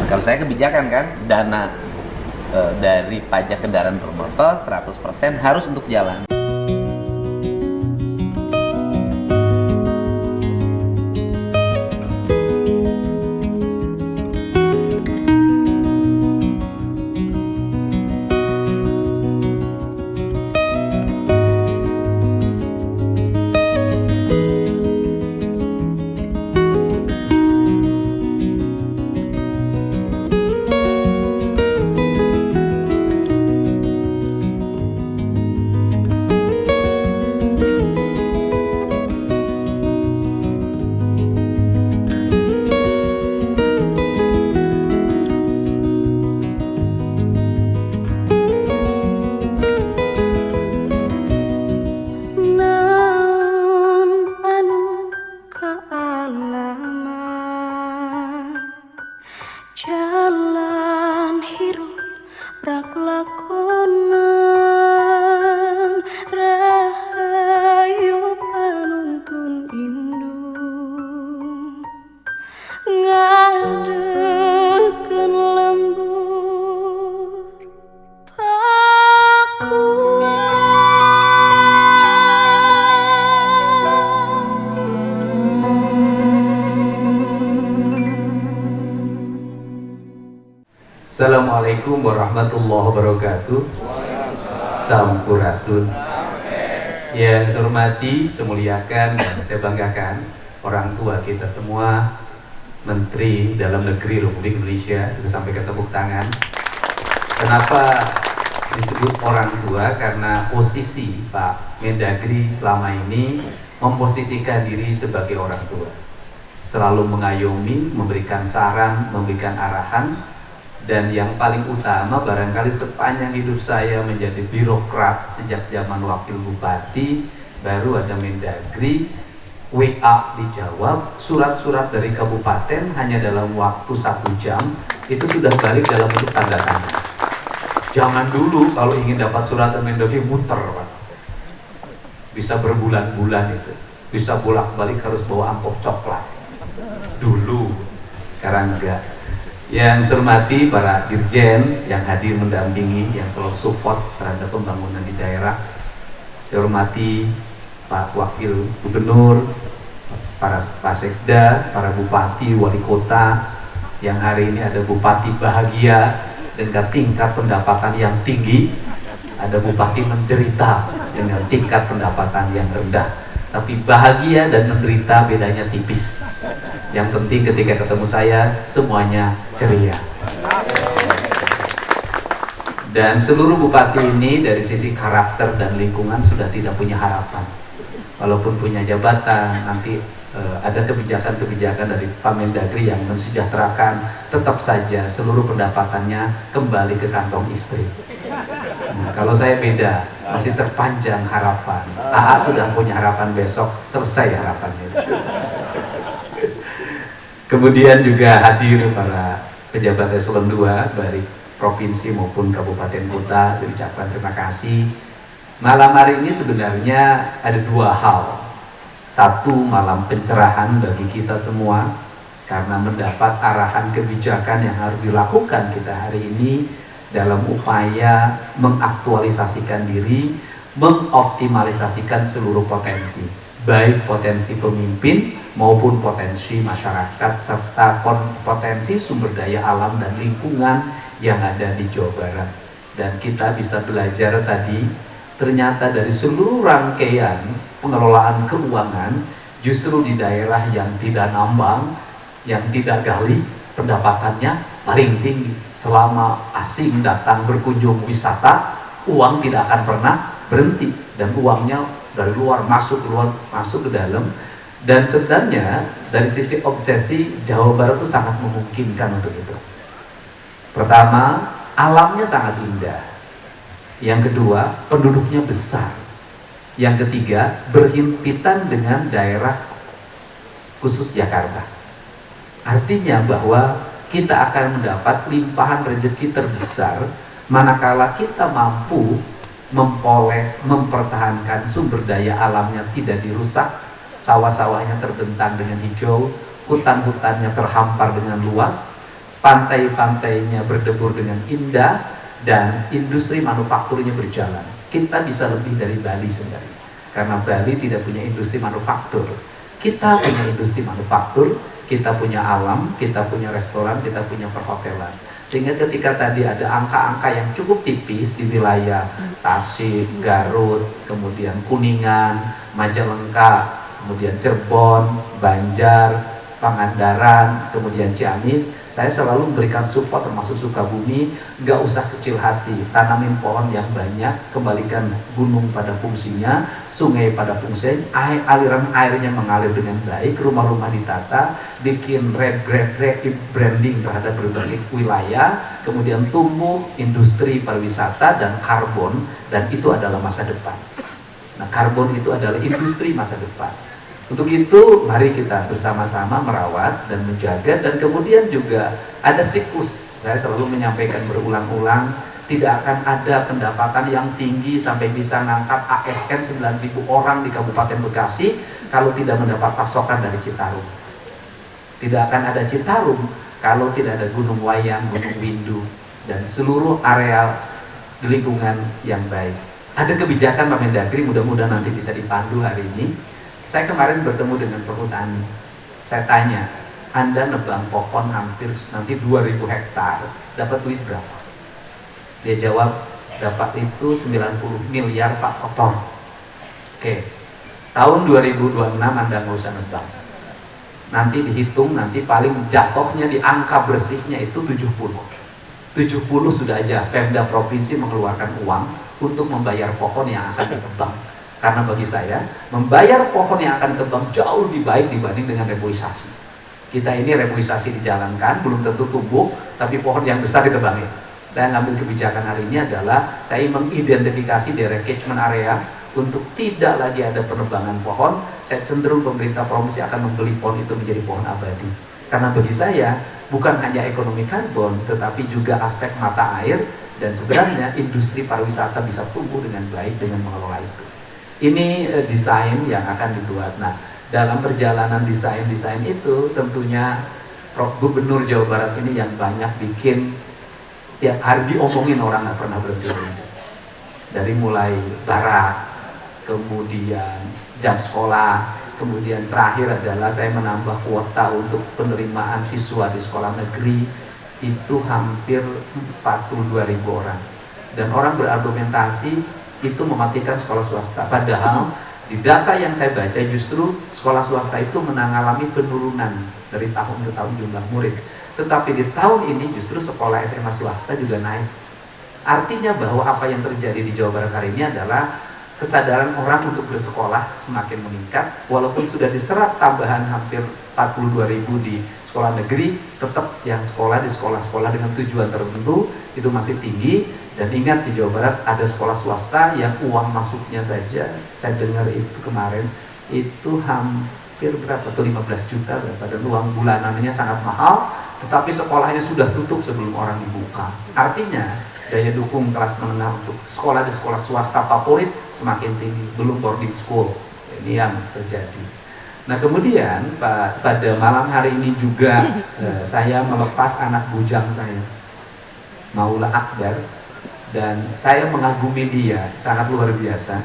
Kalau saya kebijakan kan, dana dari pajak kendaraan bermotor 100% harus untuk jalan. Jalan hirup rak lakonan rahayu panuntun indung ngadekeun lembur Assalamualaikum warahmatullahi wabarakatuh. Sampurasun. Yang saya hormati, saya muliakan, dan saya banggakan orang tua kita semua, Menteri Dalam Negeri Republik Indonesia, sudah sampai ke tepuk tangan. Kenapa disebut orang tua? Karena posisi Pak Mendagri selama ini memposisikan diri sebagai orang tua, selalu mengayomi, memberikan saran, memberikan arahan. Dan yang paling utama, barangkali sepanjang hidup saya menjadi birokrat sejak zaman wakil bupati, baru ada Mendagri, WA dijawab, surat-surat dari kabupaten hanya dalam waktu 1 jam itu sudah balik dalam bentuk tanda tangan. Zaman dulu kalau ingin dapat surat dari Mendagri muter, Pak. Bisa berbulan-bulan itu, bisa bolak-balik harus bawa amplop coklat. Dulu, sekarang enggak. Yang saya hormati para dirjen yang hadir mendampingi, yang selalu support terhadap pembangunan di daerah. Saya hormati Pak Wakil Gubernur, para Pak Sekda, para Bupati, Wali Kota, yang hari ini ada Bupati bahagia dengan tingkat pendapatan yang tinggi, ada Bupati menderita dengan tingkat pendapatan yang rendah. Tapi bahagia dan menderita bedanya tipis. Yang penting ketika ketemu saya semuanya ceria. Dan seluruh bupati ini dari sisi karakter dan lingkungan sudah tidak punya harapan. Walaupun punya jabatan, nanti ada kebijakan-kebijakan dari Pak Mendagri yang mensejahterakan, tetap saja seluruh pendapatannya kembali ke kantong istri. Nah, kalau saya beda, masih terpanjang harapan. AA sudah punya harapan besok, selesai harapannya. Kemudian juga hadir para pejabat eselon 2 dari provinsi maupun kabupaten kota, saya ucapkan terima kasih. Malam hari ini sebenarnya ada 2 hal. Satu, malam pencerahan bagi kita semua karena mendapat arahan kebijakan yang harus dilakukan kita hari ini dalam upaya mengaktualisasikan diri, mengoptimalisasikan seluruh potensi, baik potensi pemimpin maupun potensi masyarakat serta potensi sumber daya alam dan lingkungan yang ada di Jawa Barat. Dan kita bisa belajar tadi, ternyata dari seluruh rangkaian pengelolaan keuangan, justru di daerah yang tidak nambang, yang tidak gali, pendapatannya paling tinggi. Selama asing datang berkunjung wisata, uang tidak akan pernah berhenti, dan uangnya dari luar masuk ke dalam. Dan sebenarnya dari sisi obsesi, Jawa Barat itu sangat memungkinkan untuk itu. Pertama, alamnya sangat indah. Yang kedua, penduduknya besar. Yang ketiga, berhimpitan dengan daerah khusus Jakarta. Artinya bahwa kita akan mendapat limpahan rezeki terbesar manakala kita mampu mempoles, mempertahankan sumber daya alamnya tidak dirusak, sawah-sawahnya terbentang dengan hijau, hutan-hutannya terhampar dengan luas, pantai-pantainya berdebur dengan indah, dan industri manufakturnya berjalan. Kita bisa lebih dari Bali sebenarnya, karena Bali tidak punya industri manufaktur. Kita punya industri manufaktur, kita punya alam, kita punya restoran, kita punya perhotelan. Sehingga ketika tadi ada angka-angka yang cukup tipis di wilayah Tasik, Garut, kemudian Kuningan, Majalengka, kemudian Cirebon, Banjar, Pangandaran, kemudian Ciamis, saya selalu memberikan support, termasuk Sukabumi. Nggak usah kecil hati, tanamin pohon yang banyak, kembalikan gunung pada fungsinya, sungai pada fungsinya, aliran airnya mengalir dengan baik, rumah-rumah ditata, bikin branding terhadap berbagai wilayah, kemudian tumbuh industri pariwisata dan karbon, dan itu adalah masa depan. Nah, karbon itu adalah industri masa depan. Untuk itu, mari kita bersama-sama merawat dan menjaga, dan kemudian juga ada siklus. Saya selalu menyampaikan berulang-ulang, tidak akan ada pendapatan yang tinggi sampai bisa ngangkat ASN 9.000 orang di Kabupaten Bekasi kalau tidak mendapat pasokan dari Citarum. Tidak akan ada Citarum kalau tidak ada Gunung Wayang, Gunung Windu, dan seluruh area lingkungan yang baik. Ada kebijakan Pak Mendagri, mudah-mudahan nanti bisa dipandu hari ini. Saya kemarin bertemu dengan perhutani. Saya tanya, Anda nebang pohon hampir nanti 2.000 hektar, dapat duit berapa? Dia jawab, dapat itu 90 miliar Pak Kotor. Oke, tahun 2026 Anda nggak usah nebang. Nanti dihitung, nanti paling jatuhnya di angka bersihnya itu 70. 70 sudah aja Pemda Provinsi mengeluarkan uang untuk membayar pohon yang akan ditebang. Karena bagi saya, membayar pohon yang akan ditebang jauh lebih baik dibanding dengan reboisasi. Kita ini reboisasi dijalankan, belum tentu tumbuh, tapi pohon yang besar ditebangin. Saya ngambil kebijakan hari ini adalah, saya mengidentifikasi daerah catchment area, untuk tidak lagi ada penebangan pohon. Saya cenderung pemerintah provinsi akan membeli pohon itu menjadi pohon abadi. Karena bagi saya, bukan hanya ekonomi karbon, tetapi juga aspek mata air, dan sebenarnya industri pariwisata bisa tumbuh dengan baik dengan mengelola itu. Ini desain yang akan dibuat. Nah, dalam perjalanan desain itu tentunya Gubernur Jawa Barat ini yang banyak bikin tiap hari diomongin, orang nggak pernah berhenti. Dari mulai barak, kemudian jam sekolah, kemudian terakhir adalah saya menambah kuota untuk penerimaan siswa di sekolah negeri itu hampir 42.000 orang. Dan orang berargumentasi itu mematikan sekolah swasta. Padahal di data yang saya baca justru sekolah swasta itu mengalami penurunan dari tahun ke tahun jumlah murid. Tetapi di tahun ini justru sekolah SMA swasta juga naik. Artinya bahwa apa yang terjadi di Jawa Barat hari ini adalah kesadaran orang untuk bersekolah semakin meningkat. Walaupun sudah diserap tambahan hampir 42.000 di sekolah negeri, tetap yang sekolah di sekolah-sekolah dengan tujuan tertentu itu masih tinggi. Dan ingat, di Jawa Barat ada sekolah swasta yang uang masuknya saja, saya dengar itu kemarin, itu hampir berapa tuh, 15 juta berapa, dan uang bulanannya sangat mahal, tetapi sekolahnya sudah tutup sebelum orang dibuka. Artinya daya dukung kelas menengah untuk sekolah di sekolah swasta favorit semakin tinggi, belum boarding school. Ini yang terjadi. Nah, kemudian pada malam hari ini juga saya melepas anak bujang saya, Maula Akbar, dan saya mengagumi dia sangat luar biasa.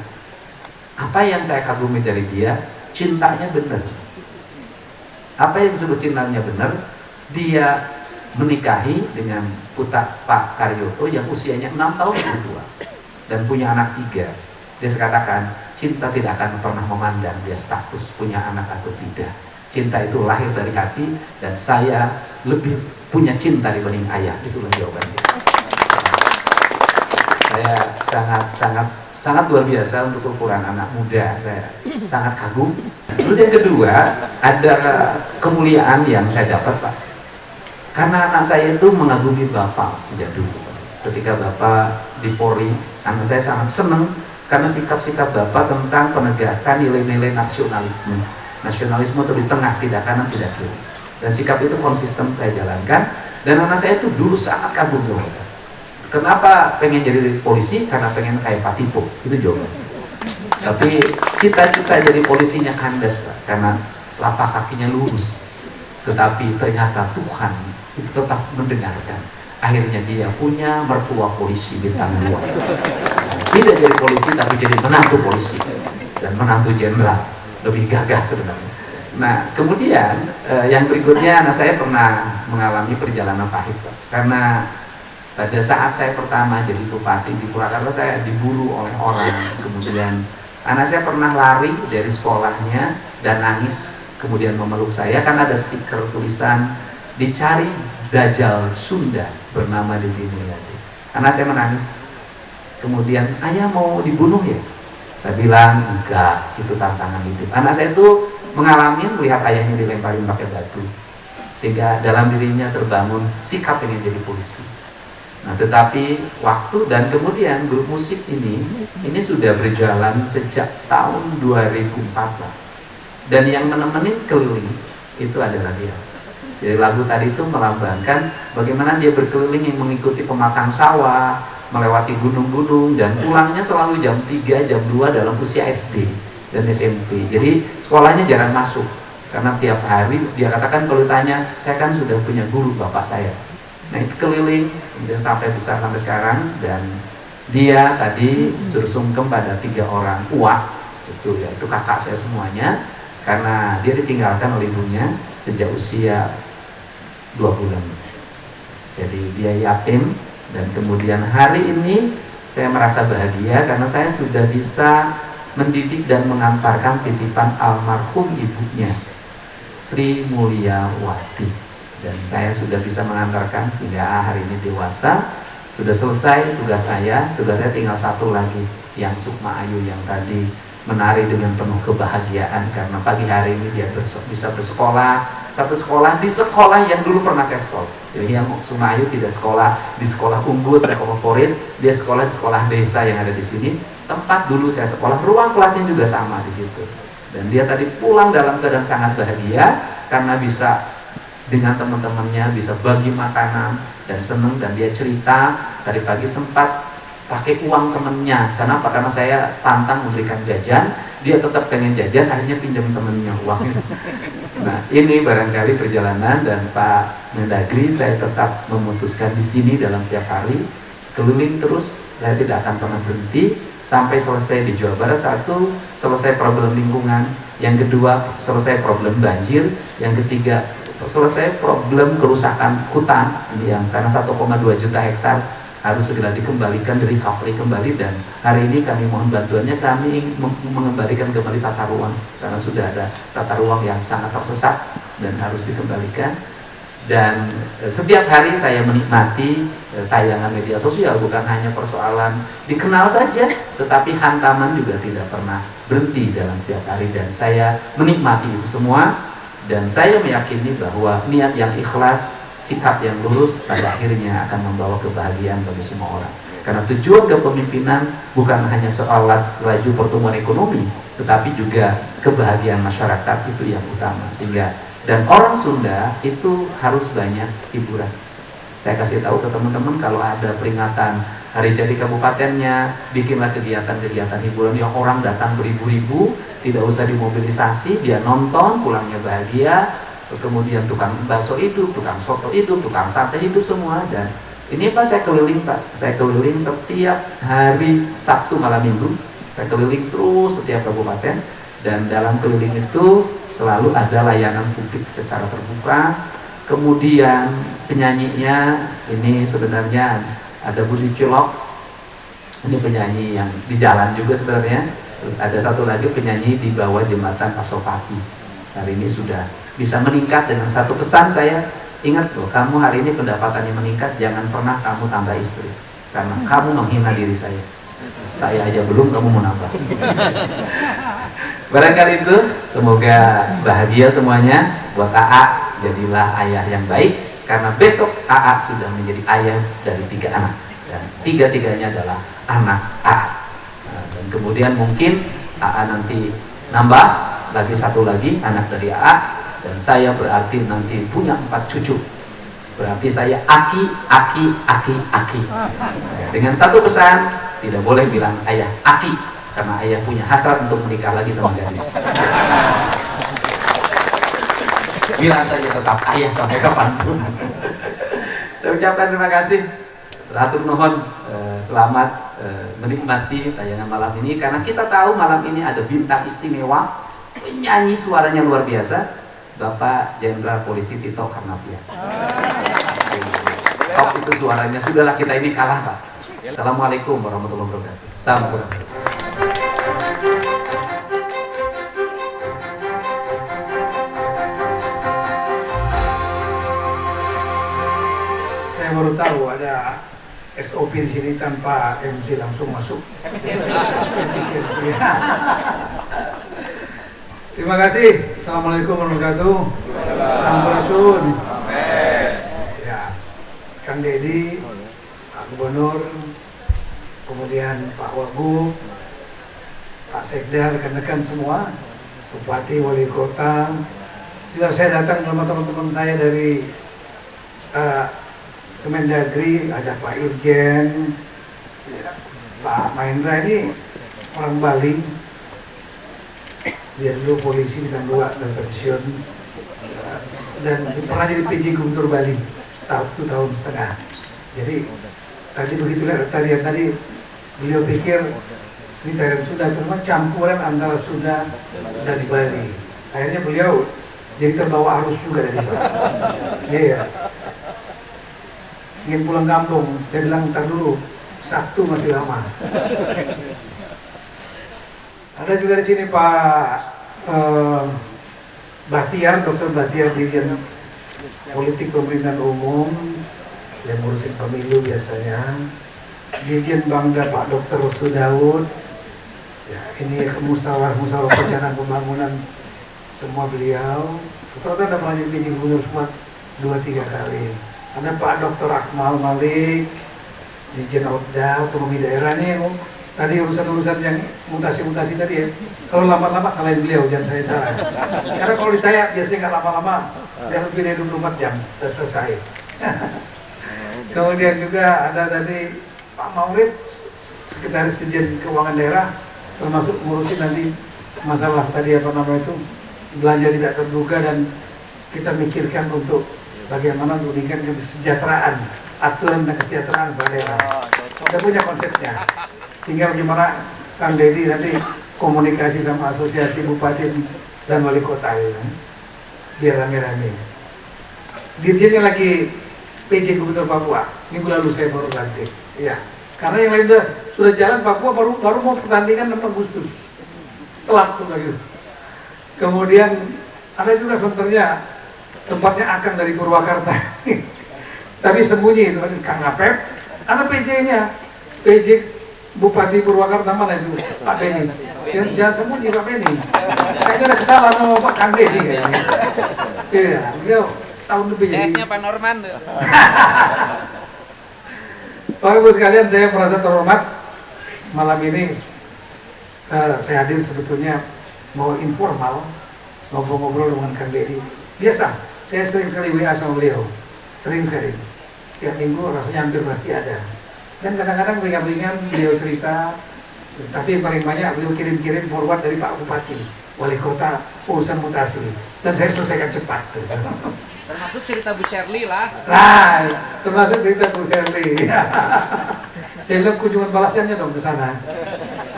Apa yang saya kagumi dari dia? Cintanya benar. Apa yang disebut cintanya benar? Dia menikahi dengan putra Pak Karyoto yang usianya 6 tahun lebih tua dan punya anak 3. Dia katakan, cinta tidak akan pernah memandang dia status punya anak atau tidak. Cinta itu lahir dari hati, dan saya lebih punya cinta dibanding ayah. Itulah jawabannya. Saya sangat luar biasa untuk ukuran anak muda. Saya sangat kagum. Terus yang kedua, ada kemuliaan yang saya dapat, Pak. Karena anak saya itu mengagumi Bapak sejak dulu. Ketika Bapak di Polri, anak saya sangat senang karena sikap-sikap Bapak tentang penegakan nilai-nilai nasionalisme. Nasionalisme itu di tengah, tidak kanan, tidak kiri. Dan sikap itu konsisten saya jalankan. Dan anak saya itu dulu sangat kagum sama Bapak. Kenapa pengen jadi polisi? Karena pengen kayak Pak Tito, itu jawabannya. Tapi cita-cita jadi polisinya kandas, Pak, karena lapak kakinya lurus. Tetapi ternyata Tuhan itu tetap mendengarkan. Akhirnya dia punya mertua polisi bintang 2. Tidak jadi polisi tapi jadi menantu polisi dan menantu jenderal, lebih gagah sebenarnya. Nah kemudian yang berikutnya, anak saya pernah mengalami perjalanan pahit, Pak. Karena pada saat saya pertama jadi bupati di Purwakarta, saya diburu oleh orang. Kemudian anak saya pernah lari dari sekolahnya dan nangis, kemudian memeluk saya karena ada stiker tulisan dicari Dajjal Sunda bernama Deddy Mulyadi. Anak saya menangis. Kemudian, ayah mau dibunuh ya? Saya bilang, enggak, itu tantangan hidup. Anak saya itu mengalami melihat ayahnya dilemparin pakai batu, sehingga dalam dirinya terbangun sikap ingin jadi polisi. Nah, tetapi waktu dan kemudian grup musik ini sudah berjalan sejak tahun 2004 lah. Dan yang menemani keliling itu adalah dia. Jadi lagu tadi itu melambangkan bagaimana dia berkeliling mengikuti pematang sawah, melewati gunung-gunung, dan pulangnya selalu jam 3, jam 2 dalam usia SD dan SMP. Jadi sekolahnya jarang masuk karena tiap hari dia katakan kalau ditanya, saya kan sudah punya guru bapak saya. Nah itu keliling kemudian sampai besar sampai sekarang, dan dia tadi suruh sungkem pada 3 orang uak itu, yaitu kakak saya semuanya, karena dia ditinggalkan oleh ibunya sejak usia 2 bulan. Jadi dia yatim. Dan kemudian hari ini saya merasa bahagia karena saya sudah bisa mendidik dan mengantarkan titipan almarhum ibunya, Sri Mulyawati. Dan saya sudah bisa mengantarkan sehingga hari ini dewasa, sudah selesai tugas saya. Tugas saya tinggal satu lagi, yang Sukma Ayu yang tadi menari dengan penuh kebahagiaan karena pagi hari ini dia bisa bersekolah, satu sekolah di sekolah yang dulu pernah saya sekolah. Jadi yang Sukma Ayu tidak sekolah di sekolah unggul, sekolah favorit, dia sekolah di sekolah desa yang ada di sini. Tempat dulu saya sekolah, ruang kelasnya juga sama di situ. Dan dia tadi pulang dalam keadaan sangat bahagia karena bisa dengan teman-temannya bisa bagi makanan dan senang, dan dia cerita tadi pagi sempat pakai uang temennya. Kenapa? Karena saya pantang memberikan jajan, dia tetap pengen jajan, akhirnya pinjam temennya uangnya. Nah ini barangkali perjalanan, dan Pak Mendagri saya tetap memutuskan di sini dalam setiap hari keliling terus. Saya tidak akan pernah berhenti sampai selesai di Jawa Barat. Satu, selesai problem lingkungan. Yang kedua, selesai problem banjir. Yang ketiga, selesai problem kerusakan hutan yang karena 1,2 juta hektar harus segera dikembalikan, di recovery kembali. Dan hari ini kami mohon bantuannya, kami mengembalikan kembali tata ruang karena sudah ada tata ruang yang sangat tersesat dan harus dikembalikan. Dan setiap hari saya menikmati tayangan media sosial, bukan hanya persoalan dikenal saja, tetapi hantaman juga tidak pernah berhenti dalam setiap hari, dan saya menikmati itu semua. Dan saya meyakini bahwa niat yang ikhlas, sikap yang lurus pada akhirnya akan membawa kebahagiaan bagi semua orang. Karena tujuan kepemimpinan bukan hanya soal laju pertumbuhan ekonomi, tetapi juga kebahagiaan masyarakat itu yang utama. Sehingga dan orang Sunda itu harus banyak hiburan. Saya kasih tahu ke teman-teman, kalau ada peringatan hari jadi kabupatennya, bikinlah kegiatan-kegiatan hiburan yang orang datang beribu-ribu, tidak usah dimobilisasi, dia nonton, pulangnya bahagia. Kemudian tukang bakso hidup, tukang soto hidup, tukang sate hidup semua. Dan ini Pak, saya keliling Pak, saya keliling setiap hari Sabtu malam Minggu, saya keliling terus setiap kabupaten. Dan dalam keliling itu selalu ada layanan publik secara terbuka. Kemudian penyanyinya ini sebenarnya ada Budi Cilok, ini penyanyi yang di jalan juga sebenarnya. Terus ada satu lagi penyanyi di bawah jembatan Pasopati. Hari ini sudah bisa meningkat dengan satu pesan saya, ingat loh, kamu hari ini pendapatannya meningkat, jangan pernah kamu tambah istri karena kamu menghina diri saya aja belum, kamu mau nambah. Barangkali itu, semoga bahagia semuanya. Buat AA, jadilah ayah yang baik, karena besok AA sudah menjadi ayah dari 3 anak, dan 3-tiganya adalah anak AA. Nah, dan kemudian mungkin AA nanti nambah lagi satu lagi anak dari AA, dan saya berarti nanti punya 4 cucu. Berarti saya aki. Dengan satu pesan, tidak boleh bilang ayah aki, karena ayah punya hasrat untuk menikah lagi sama gadis. Bilang saja tetap ayah sampai kapanpun. Saya ucapkan terima kasih. Hatur nuhun, selamat menikmati tayangan malam ini karena kita tahu malam ini ada bintang istimewa, penyanyi suaranya luar biasa, Bapak Jenderal Polisi Tito Karnavian. Top itu suaranya, sudahlah kita ini kalah Pak. Assalamualaikum warahmatullahi wabarakatuh. Sampurasun. Saya baru tahu ada SOP di sini tanpa MC langsung masuk. Efisiensi. Terima kasih. Assalamualaikum warahmatullahi wabarakatuh. Sampurasun. Ya, Kang Dedi, Pak Gubernur, kemudian Pak Wagub, Pak Sekda, rekan-rekan semua, Bupati, Wali Kota. Juga saya datang sama teman-teman saya dari Kemendagri, ada Pak Irjen, ya, Pak Mahendra ini orang Bali, dia dulu polisi bintang 2 dan pensiun, dan pernah jadi PJ Gubernur Bali 1 tahun setengah. Jadi tadi begitu lihat tadi beliau pikir ini daerah Sunda, cuma campuran antara Sunda dan Bali. Akhirnya beliau jadi terbawa arus juga dari sana. Iya. Ingin pulang kampung, saya bilang ntar dulu, Sabtu masih lama. Ada juga di sini Pak Bahtiar, Dr. Bahtiar, Dirjen Politik Pemerintahan Umum yang ngurusin pemilu biasanya. Dirjen Bangda Pak Dr. Restu Daud. Ya, ini musyawarah perencanaan pembangunan semua beliau. Kita ada pernah jadi gubernur semua 2-3 kali. Ada Pak Dr. Akmal Malik, Dirjen Oda, Otonomi Daerah nih, tadi urusan-urusan yang mutasi-mutasi tadi ya. Kalau lama-lama salahin beliau, jangan saya salah. Karena kalau di saya biasanya nggak lama-lama, dia lebih dari 24 jam, sudah selesai. Kemudian juga ada tadi Pak Maulid, Sekretaris Dirjen Keuangan Daerah, termasuk ngurusin nanti masalah tadi apa namanya itu, belanja tidak terduga dan kita mikirkan untuk bagaimana meningkatkan kesejahteraan, aturan dan kesejahteraan pada daerah. Kita punya konsepnya. Tinggal gimana Kang Dedi nanti komunikasi sama asosiasi bupati dan wali kota ya. Biar rame-rame. Dirjennya lagi PJ Gubernur Papua. Minggu lalu saya baru lantik. Iya. Karena yang lain sudah jalan, Papua baru mau pertandingan 6 Agustus. Telat sudah gitu. Kemudian ada juga sebenarnya tempatnya Akang dari Purwakarta. Tapi sembunyi itu Kang Apep. Ada PJ-nya. PJ Bupati Purwakarta mana itu? Pak Beni. Jangan sembunyi Pak Beni. Kayaknya ada kesalahan sama Pak Kang Dedi kayaknya. Iya, beliau tahun lebih jadi. CS-nya Pak Norman tuh. Bapak Ibu sekalian, saya merasa terhormat malam ini saya hadir sebetulnya mau informal ngobrol-ngobrol dengan Kang Dedi. Biasa, saya sering sekali WA sama beliau, sering sekali. Tiap minggu rasanya hampir pasti ada. Dan kadang-kadang ringan-ringan beliau cerita, tapi paling banyak beliau kirim-kirim forward dari Pak Bupati, Wali Kota, urusan mutasi. Dan saya selesaikan cepat. Termasuk cerita Bu Shirley lah. Nah, termasuk cerita Bu Shirley. Saya bilang kunjungan balasannya dong ke sana.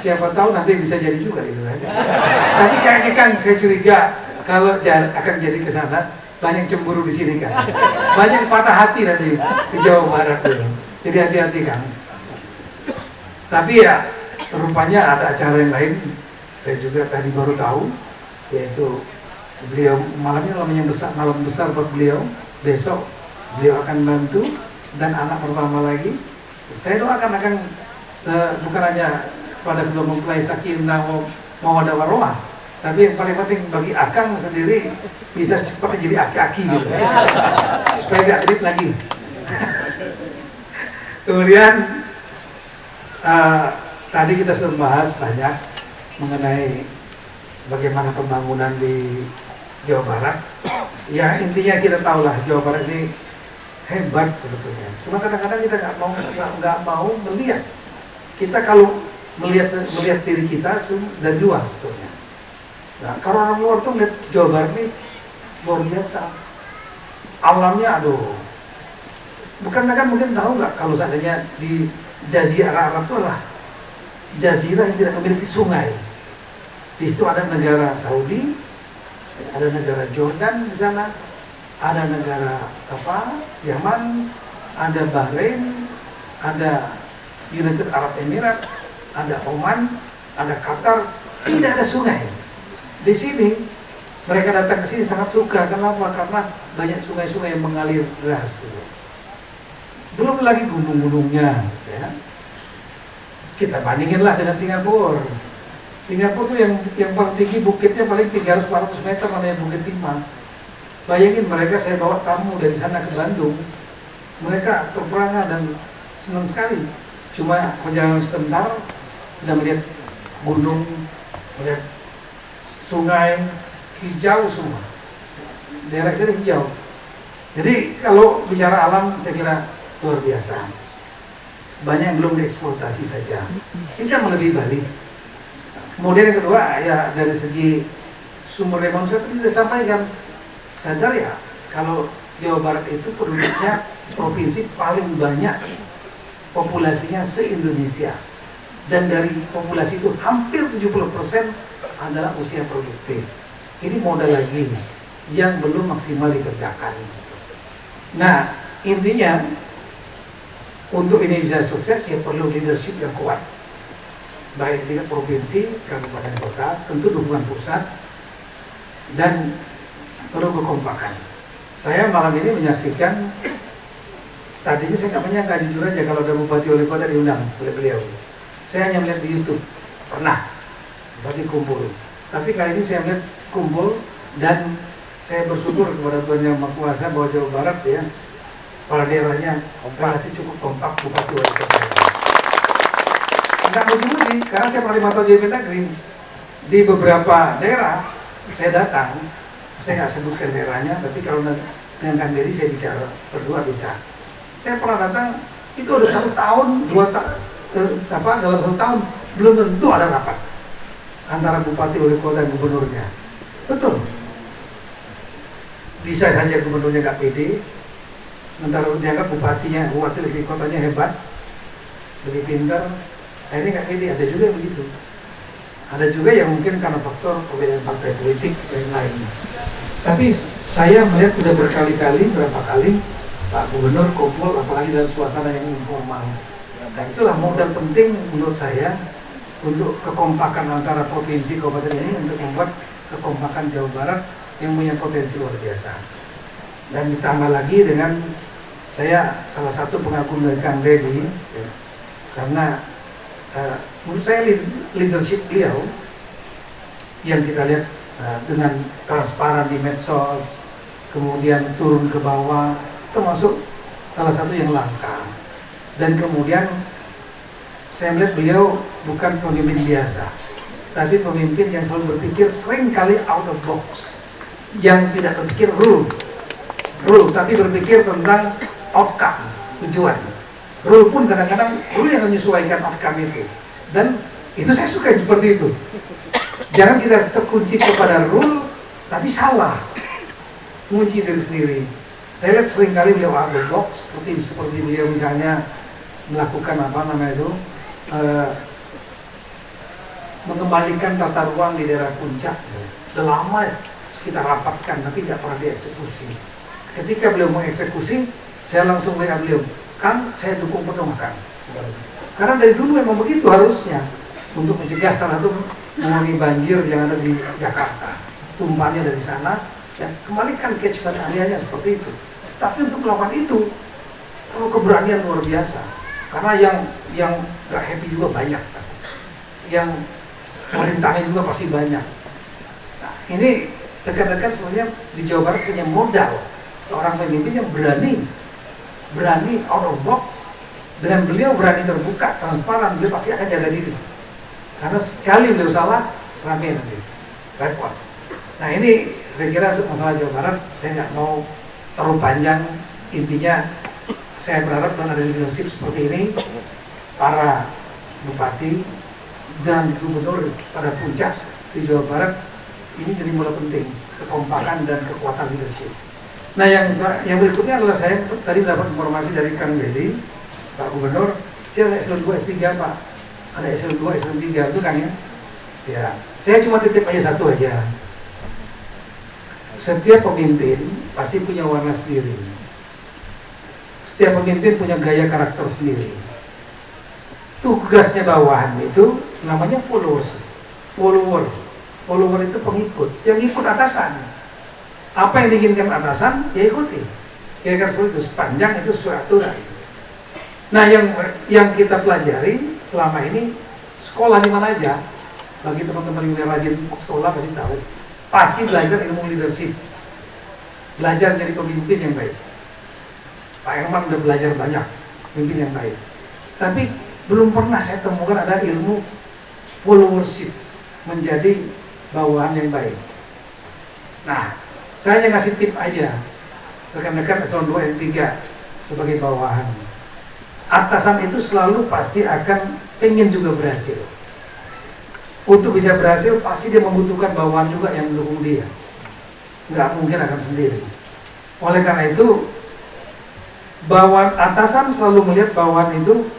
Siapa tahu nanti bisa jadi juga itu kan. Tapi kayaknya kan saya curiga kalau akan jadi ke sana banyak cemburu di sini kan. Banyak patah hati nanti ke Jawa Barat tuh. Jadi hati-hati kan. Tapi ya rupanya ada acara yang lain. Saya juga tadi baru tahu, yaitu beliau malamnya malam besar buat beliau. Besok beliau akan bantu dan anak pertama lagi. Saya doakan akan bukan hanya pada belum mempelai sakinah mau ada warohah, tapi yang paling penting bagi Akang sendiri bisa cepat jadi aki-aki gitu, supaya gak edit lagi. Kemudian tadi kita sudah bahas banyak mengenai bagaimana pembangunan di Jawa Barat. Ya intinya kita tahulah Jawa Barat ini hebat sebetulnya. Cuma kadang-kadang kita nggak mau melihat. Kita kalau melihat diri kita dari luar sebetulnya. Nah, kalau orang luar tuh lihat Jawa Barat ini luar biasa. Alamnya aduh Bukan kan mungkin tahu nggak kalau seandainya di Jazirah Arab itu adalah jazirah yang tidak memiliki sungai. Di situ ada negara Saudi, ada negara Jordan di sana, ada negara Yaman, ada Bahrain, ada United Arab Emirates, ada Oman, ada Qatar, tidak ada sungai. Di sini mereka datang ke sini sangat suka. Kenapa? Karena banyak sungai-sungai yang mengalir deras. Belum lagi gunung-gunungnya. Ya. Kita bandinginlah dengan Singapura. Singapura tuh yang paling tinggi bukitnya paling 300-400 meter, namanya Bukit Timah. Bayangin mereka, saya bawa tamu dari sana ke Bandung. Mereka terperangah dan senang sekali. Cuma perjalanan sebentar, sudah melihat gunung, melihat sungai, hijau semua. Daerah itu hijau. Jadi kalau bicara alam, saya kira luar biasa. Banyak yang belum dieksploitasi saja. Ini yang melebihi Bali. Kemudian yang kedua, ya dari segi sumber daya manusia tadi sudah sampaikan. Sadar ya, kalau Jawa Barat itu penduduknya provinsi paling banyak populasinya se-Indonesia. Dan dari populasi itu hampir 70% adalah usia produktif. Ini modal lagi yang belum maksimal dikerjakan. Nah, intinya untuk ini bisa sukses ya perlu leadership yang kuat. Baik tingkat provinsi, kabupaten kota, tentu dukungan pusat, dan perlu kekompakan. Saya malam ini menyaksikan, tadinya saya nggak menyangka, jujur aja kalau ada bupati wali kota diundang oleh beliau. Saya hanya melihat di YouTube, pernah bupati kumpul. Tapi kali ini saya melihat kumpul dan saya bersyukur kepada Tuhan Yang Maha Kuasa bahwa Jawa Barat ya, kepala daerahnya relatif cukup kompak bupati wali kota. Nggak muji-muji, karena saya pernah dimantau jadi Mendagri. Di beberapa daerah saya datang, saya nggak sebutkan daerahnya, tapi kalau dengan Kang Deddy saya bicara berdua bisa. Saya pernah datang, itu udah 1 tahun, 2 tahun, dalam 1 tahun belum tentu ada rapat antara bupati wali kota dan gubernurnya. Betul. Bisa saja gubernurnya nggak pede, sementara dianggap bupatinya, bupati wali kotanya hebat, lebih pintar. Ini nggak pede, ada juga yang begitu. Ada juga yang mungkin karena faktor perbedaan partai politik dan lain. Tapi saya melihat sudah berkali-kali, berapa kali Pak Gubernur kumpul, apalagi dalam suasana yang informal. Nah, itulah modal penting menurut saya untuk kekompakan antara provinsi kabupaten ini untuk membuat kekompakan Jawa Barat yang punya potensi luar biasa. Dan ditambah lagi dengan saya salah satu pengagum dari Kang Deddy, karena menurut saya leadership beliau yang kita lihat dengan transparan di medsos, kemudian turun ke bawah, termasuk salah satu yang langka. Dan kemudian saya melihat beliau bukan pemimpin biasa, tapi pemimpin yang selalu berpikir seringkali out of box, yang tidak berpikir rule, tapi berpikir tentang outcome, tujuan. Rule pun kadang-kadang rule yang menyesuaikan outcome itu, dan itu saya suka seperti itu. Jangan kita terkunci kepada rule, tapi salah mengunci diri sendiri. Saya lihat seringkali beliau out of box, seperti beliau misalnya melakukan mengembalikan tata ruang di daerah puncak. Sudah lama kita rapatkan, tapi tidak pernah dieksekusi. Ketika beliau mengeksekusi, saya langsung WA beliau, Kang, saya dukung penuh Kang. Karena dari dulu memang begitu harusnya, untuk mencegah salah satu mengurangi banjir yang ada di Jakarta. Tumpahannya dari sana, dan kembalikan catchment area-nya seperti itu. Tapi untuk melakukan itu, perlu keberanian luar biasa. Karena yang gak happy juga banyak pasti. Yang merintangin juga pasti banyak. Nah, ini dekat-dekat sebenarnya di Jawa Barat punya modal seorang pemimpin yang berani out of box. Dengan beliau berani terbuka, transparan, beliau pasti akan jaga diri. Karena sekali beliau salah, rame nanti, repot. Nah ini saya kira untuk masalah Jawa Barat, saya nggak mau terlalu panjang. Intinya saya berharap dengan ada leadership seperti ini, para bupati dan gubernur pada puncak di Jawa Barat, ini jadi modal penting, kekompakan dan kekuatan leadership. Nah yang berikutnya adalah saya tadi dapat informasi dari Kang Dedi, Pak Gubernur, saya ada S2 S3 Pak, ada S2 S3 itu kan ya. Ya, saya cuma titip aja satu aja. Setiap pemimpin pasti punya warna sendiri. Setiap pemimpin punya gaya karakter sendiri. Tugasnya bawahan itu namanya followers. Follower itu pengikut, yang ikut atasan. Apa yang diinginkan atasan, ya ikuti. Kira-kira seperti itu, sepanjang itu sesuai aturan. Nah, yang kita pelajari selama ini, sekolah di mana aja, bagi teman-teman yang rajin sekolah pasti tahu, pasti belajar ilmu leadership, belajar jadi pemimpin yang baik. Pak Herman udah belajar banyak, pemimpin yang baik. Tapi belum pernah saya temukan ada ilmu followership, menjadi bawahan yang baik. Nah, saya hanya ngasih tip aja, rekan-rekan eselon 2 dan 3 sebagai bawahan. Atasan itu selalu pasti akan pengen juga berhasil. Untuk bisa berhasil, pasti dia membutuhkan bawahan juga yang mendukung dia. Nggak mungkin akan sendiri. Oleh karena itu, bawahan atasan selalu melihat bawahan itu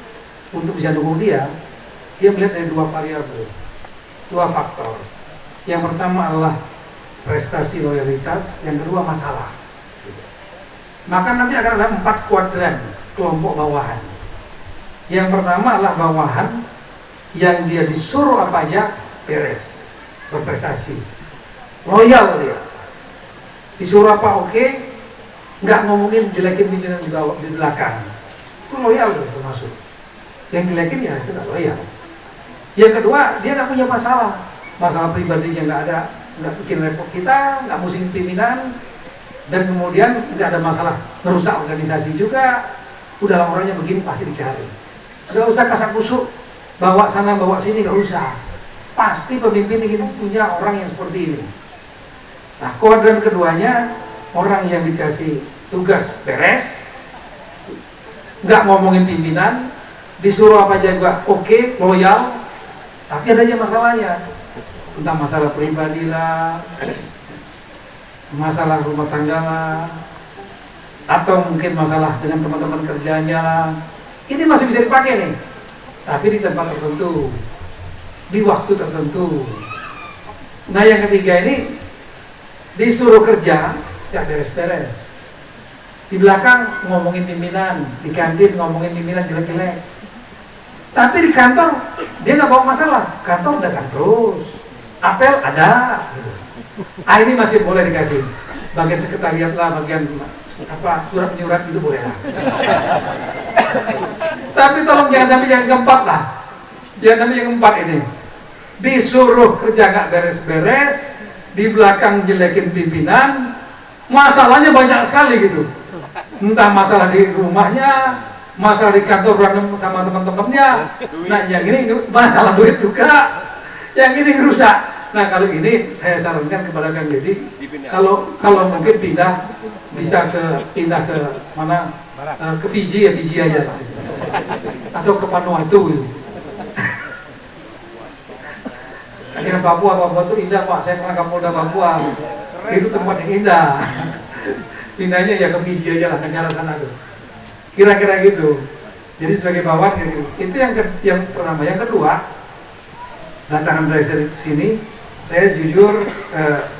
untuk bisa dukung dia melihat dari dua variabel, dua faktor. Yang pertama adalah prestasi loyalitas, yang kedua masalah. Maka nanti akan ada 4 kuadran kelompok bawahan. Yang pertama adalah bawahan yang dia disuruh apa aja beres, berprestasi, loyal dia. Disuruh apa oke, nggak ngomongin jelekin pimpinan di belakang. Itu loyal tuh termasuk. Yang jelekin ya itu nggak loyal. Yang kedua, dia nggak punya masalah pribadinya nggak ada, nggak bikin repot kita, nggak musing pimpinan, dan kemudian nggak ada masalah merusak organisasi juga. Udah orangnya begini pasti dicari. Nggak usah kasak kusuk, bawa sana bawa sini, nggak usah. Pasti pemimpin ingin punya orang yang seperti ini. Nah, kuadran keduanya orang yang dikasih tugas beres, nggak ngomongin pimpinan, disuruh apa aja juga oke, loyal, tapi ada aja masalahnya. Entah masalah pribadi lah, masalah rumah tangga lah, atau mungkin masalah dengan teman-teman kerjanya lah. Ini masih bisa dipakai nih, tapi di tempat tertentu, di waktu tertentu. Nah, yang ketiga ini disuruh kerja, gak beres-beres. Di belakang ngomongin pimpinan, di kantin ngomongin pimpinan jelek-jelek. Tapi di kantor dia nggak bawa masalah, kantor datang terus, apel ada. Gitu. Ini masih boleh dikasih, bagian sekretariat lah, bagian apa surat menyurat itu boleh lah. Tapi tolong jangan sampai yang keempat lah, jangan sampai yang keempat ini. Disuruh kerja nggak beres-beres, di belakang jelekin pimpinan, masalahnya banyak sekali gitu. Entah masalah di rumahnya, masalah di kantor berantem sama teman-temannya. Nah, yang ini masalah duit juga, yang ini rusak. Nah, kalau ini saya sarankan kepada Kang Dedi, kalau mungkin bisa pindah ke mana, ke Fiji ya, Fiji aja lah, atau ke Vanuatu gitu. Akhirnya Papua itu indah Pak, saya pernah Kapolda Papua, itu tempat yang indah. Pindahnya ya ke Fiji aja lah, negara sana tuh. Kira-kira gitu. Jadi sebagai bawahan gitu. Itu yang pertama. Yang kedua, datangan saya di sini, saya jujur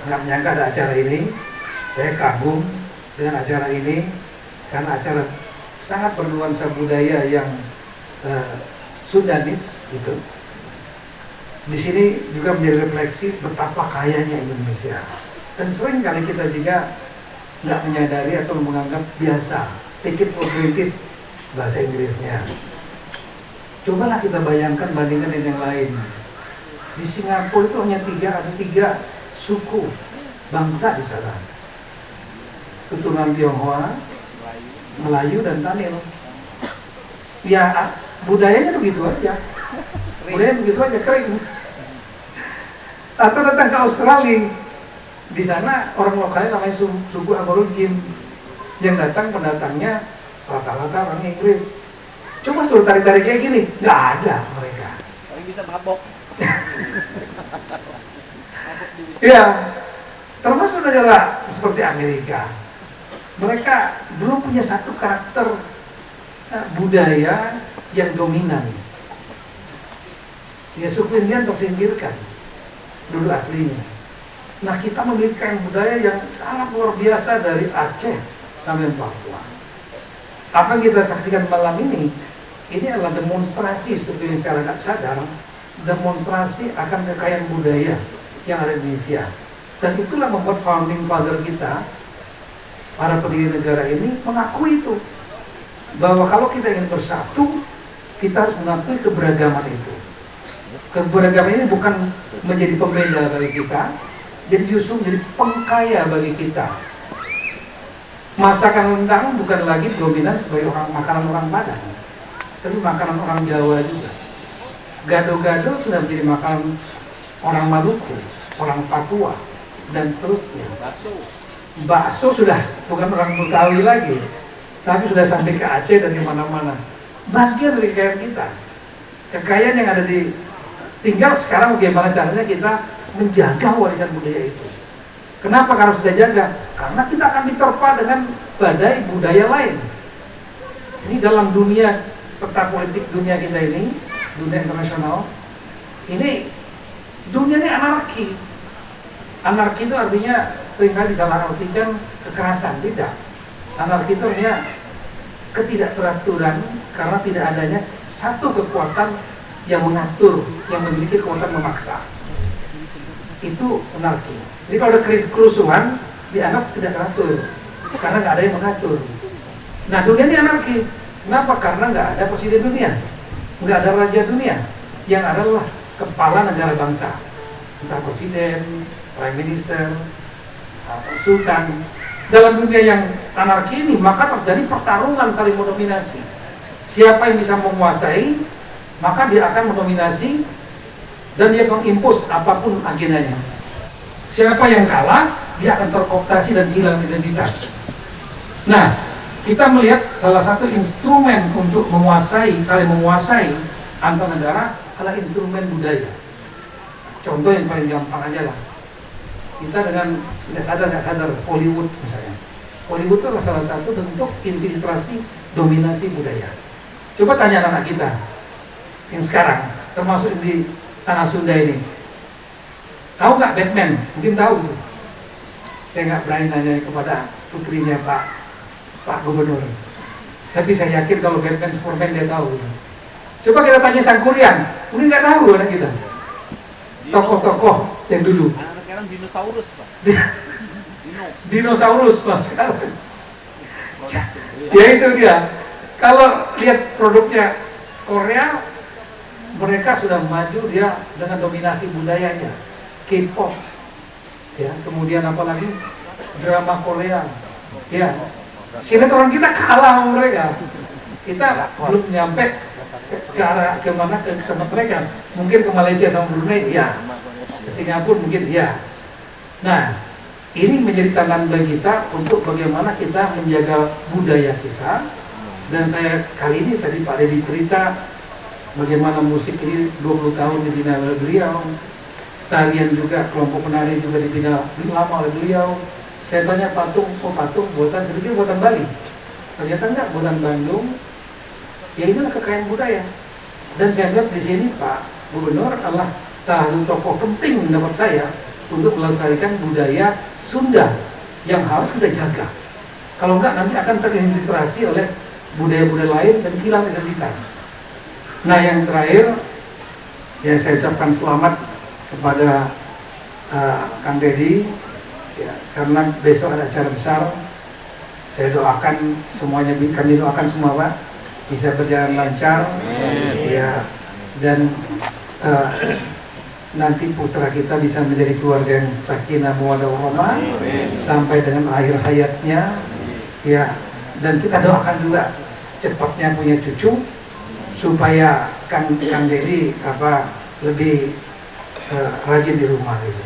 nggak menyangka ada acara ini. Saya kagum dengan acara ini karena acara sangat bernuansa budaya yang Sundanis gitu. Di sini juga menjadi refleksi betapa kayanya Indonesia. Dan sering kali kita juga nggak menyadari atau menganggap biasa, take it for granted bahasa Inggrisnya. Cobalah kita bayangkan bandingkan dengan yang lain. Di Singapura itu hanya ada tiga suku bangsa di sana. Keturunan Tionghoa, Melayu dan Tamil. Ya budayanya begitu aja. Budayanya begitu aja, kering. Atau datang ke Australia, di sana orang lokalnya namanya suku Aborigin, yang datang pendatangnya rata-rata orang Inggris. Coba suruh tarik-tarik kayak gini, nggak ada mereka. Paling bisa mabok. Ya, termasuk negara seperti Amerika. Mereka belum punya satu karakter budaya yang dominan. Ya, suku Indian tersingkirkan dulu aslinya. Nah, kita memiliki budaya yang sangat luar biasa dari Aceh sampai Papua. Apa yang kita saksikan malam ini adalah demonstrasi sebenarnya secara tidak sadar, demonstrasi akan kekayaan budaya yang ada di Indonesia. Dan itulah membuat founding father kita, para pendiri negara ini mengakui itu, bahwa kalau kita ingin bersatu, kita harus mengakui keberagaman itu. Keberagaman ini bukan menjadi pembeda bagi kita, jadi justru menjadi pengkaya bagi kita. Masakan rendang bukan lagi dominan sebagai makanan orang Padang, tapi makanan orang Jawa juga. Gado-gado sudah menjadi makanan orang Maluku, orang Papua, dan seterusnya. Bakso sudah bukan orang Betawi lagi, tapi sudah sampai ke Aceh dan di mana-mana. Bagian dari kekayaan kita, kekayaan yang ada di, tinggal sekarang bagaimana caranya kita menjaga warisan budaya itu. Kenapa harus kita jaga? Karena kita akan diterpa dengan badai budaya lain. Ini dalam dunia peta politik dunia kita ini, dunia internasional, ini dunia ini anarki. Anarki itu artinya seringkali disalahartikan kekerasan, tidak. Anarki itu artinya ketidakteraturan karena tidak adanya satu kekuatan yang mengatur, yang memiliki kekuatan memaksa. Itu anarki. Jadi kalau ada kerusuhan dianggap tidak teratur karena nggak ada yang mengatur. Nah, dunia ini anarki. Kenapa? Karena nggak ada presiden dunia, nggak ada raja dunia, yang adalah kepala negara bangsa, entah presiden, prime minister, sultan. Dalam dunia yang anarki ini, maka terjadi pertarungan saling mendominasi. Siapa yang bisa menguasai, maka dia akan mendominasi dan dia mengimpos apapun agendanya. Siapa yang kalah, dia akan terkooptasi dan hilang identitas. Nah, kita melihat salah satu instrumen untuk menguasai, saling menguasai antar negara adalah instrumen budaya. Contoh yang paling gampang aja lah. Kita dengan tidak sadar Hollywood misalnya. Hollywood itu adalah salah satu bentuk infiltrasi dominasi budaya. Coba tanya anak kita yang sekarang, termasuk di tanah Sunda ini, tahu nggak Batman? Mungkin tahu tuh. Saya nggak berani nanya kepada putrinya Pak Gubernur. Tapi saya yakin kalau Batman Superman dia tahu. Coba kita tanya sang Kurian, mungkin nggak tahu anak kita. Tokoh-tokoh yang dulu. Sekarang dinosaurus, Pak. Dinosaurus, Pak, sekarang. Ya itu dia. Kalau lihat produknya Korea, mereka sudah maju dia dengan dominasi budayanya. K-pop, ya, kemudian apalagi drama Korea, ya. Sinetron kita kalah sama mereka. Kita belum nyampe ke arah kemana ke tempat mereka. Mungkin ke Malaysia sama Brunei, ya. Ke Singapura mungkin, ya. Nah, ini menjadi tantangan bagi kita untuk bagaimana kita menjaga budaya kita. Dan saya kali ini tadi Pak Deddy cerita bagaimana musik ini 20 tahun dibina oleh beliau, tarian juga, kelompok penari juga dibina lama oleh beliau. Saya tanya patung buatan sedikit buatan Bali, ternyata enggak, buatan Bandung. Ya itulah kekayaan budaya. Dan saya lihat di sini Pak Gubernur adalah salah satu tokoh penting menurut saya untuk melestarikan budaya Sunda yang harus kita jaga. Kalau enggak nanti akan terinfiltrasi oleh budaya-budaya lain dan hilang identitas. Nah, yang terakhir, ya saya ucapkan selamat kepada Kang Deddy, ya, karena besok ada acara besar. Saya doakan semuanya, kami doakan semua Pak bisa berjalan lancar, ya, dan nanti putra kita bisa menjadi keluarga yang sakinah mawaddah warahmah sampai dengan akhir hayatnya, ya. Dan kita doakan juga secepatnya punya cucu supaya Kang Deddy lebih rajin di rumah gitu.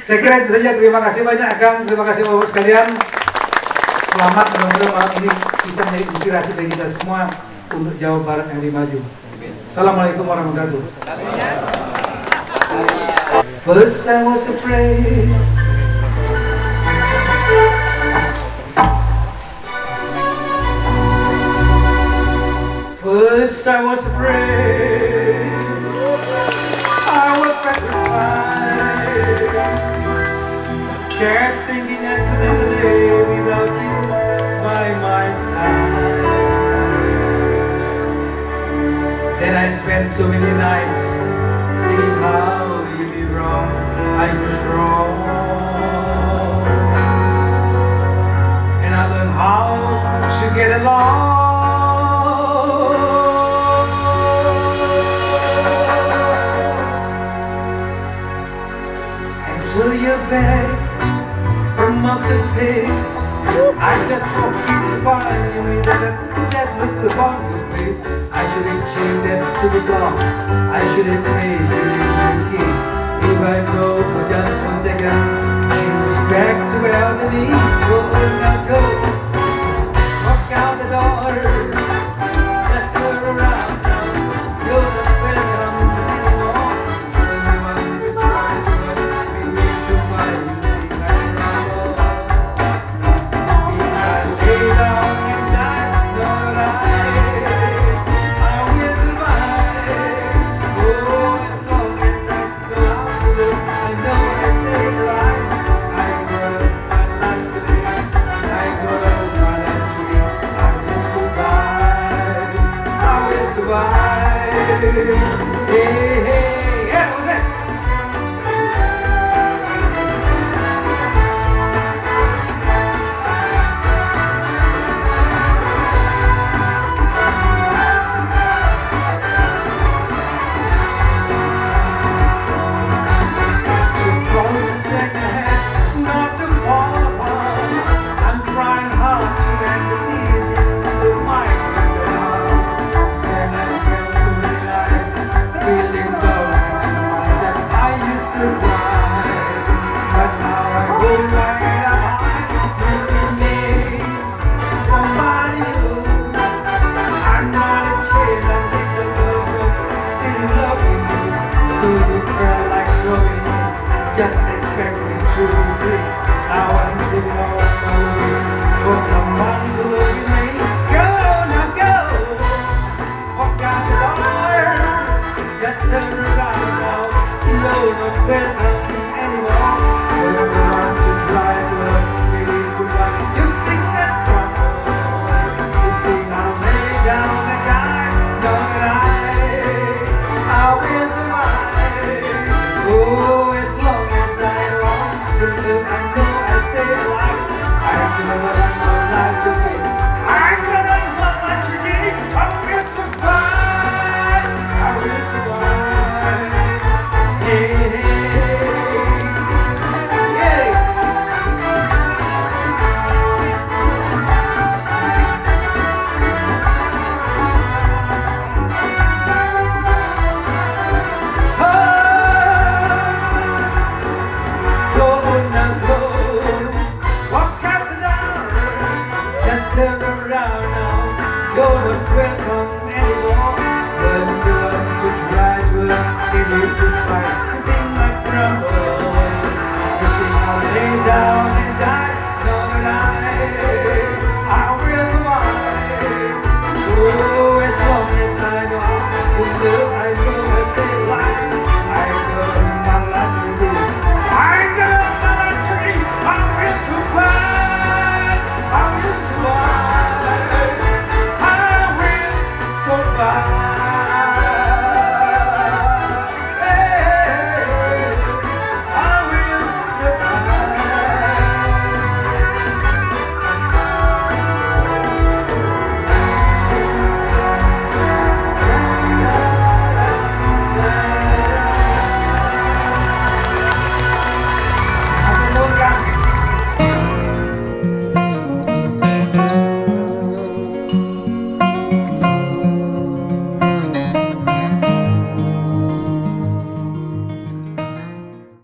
Saya kira itu saja. Terima kasih banyak Kang, terima kasih Bapak sekalian. Selamat, mudah-mudahan malam ini bisa menjadi inspirasi bagi kita semua untuk Jawa Barat yang lebih maju. Assalamualaikum warahmatullahi wabarakatuh. First I was afraid I was afraid, I was petrified, kept thinking I could never live without you by my side. Then I spent so many nights thinking how you did wrong, I was wrong. And I learned how to get along. And so you're back from up the pit. I just hope you find you with that sad look upon your face. I should have changed that stupid song. I should have made you key. If I go for just 1 second, she'll be back to where the me. Go now go, walk out the door. Just turn around now. You're not welcome anymore. When you want to try to hurt me, you might think I'm wrong. Lay down and die, no lie, I will survive. Oh, as long as I go out to live, I know I stay alive. I got my life today, I got my life today. I will survive, I will survive. Hey, hey, yeah, what's that? Just expect me to be. Now I'm sitting all alone for someone to look at me. Go, now go, walk out the door. Just turn around now. You're not welcome anymore. You're the one to try to hurt me goodbye. You think that's wrong? You think I'll lay down and die? No, I will survive. Oh, as long as I want to live, I know I stay alive. I'm gonna let my life to be. I'm gonna let my life to be. I will survive. I will survive. Hey, hey, hey. Walk out the door, just turn around now. You're the